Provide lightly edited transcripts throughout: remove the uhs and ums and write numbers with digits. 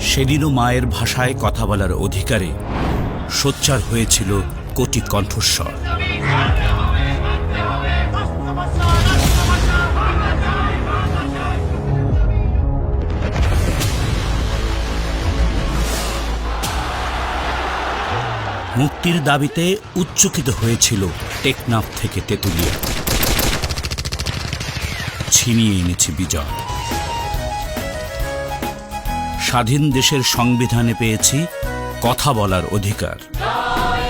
সেদিনও মায়ের ভাষায় কথা বলার অধিকারে সোচ্চার হয়েছিল কোটি কণ্ঠস্বর। মুক্তির দাবিতে উচ্চকিত হয়েছিল টেকনাফ থেকে তেঁতুলিয়া। ছিনিয়ে এনেছে বিজয়। স্বাধীন দেশের সংবিধানে পেয়েছি কথা বলার অধিকার।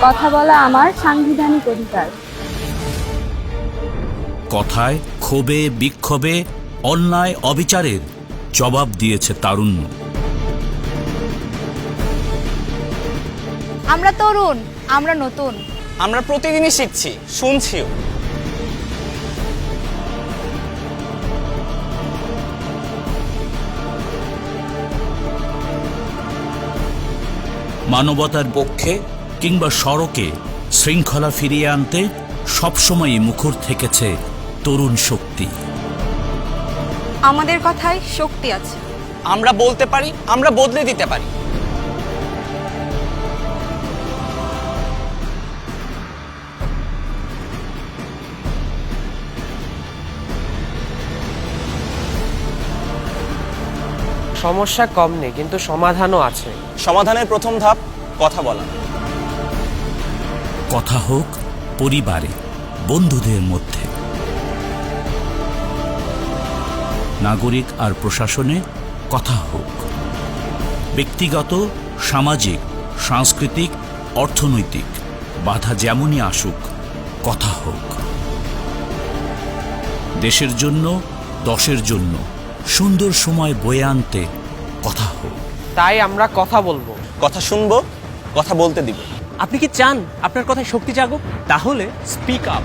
কথা বলা আমার সাংবিধানিক অধিকার। কথায়, ক্ষোভে, বিক্ষোভে, অন্যায় অবিচারের জবাব দিয়েছে তারুণ্য। আমরা তরুণ, আমরা নতুন, আমরা প্রতিদিনই শিখছি, শুনছিও। মানবতার পক্ষে কিংবা সড়কে শৃঙ্খলা ফিরিয়ে আনতে সবসময়ই মুখর থেকেছে তরুণ শক্তি। আমাদের কথায় শক্তি আছে। আমরা বলতে পারি, আমরা বদলে দিতে পারি। সমস্যা কম নেই, কিন্তু সমাধানও আছে। সমাধানের প্রথম ধাপ কথা বলা। কথা হোক পরিবারে, বন্ধুদের মধ্যে, নাগরিক আর প্রশাসনে কথা হোক। ব্যক্তিগত, সামাজিক, সাংস্কৃতিক, অর্থনৈতিক বাধা যেমনই আসুক, কথা হোক। দেশের জন্য, দশের জন্য সুন্দর সময় বয়ে আনতে কথা হোক। তাই আমরা কথা বলবো, কথা শুনবো, কথা বলতে দিব। আপনি কি চান আপনার কথায় শক্তি জাগুক? তাহলে স্পিক আপ।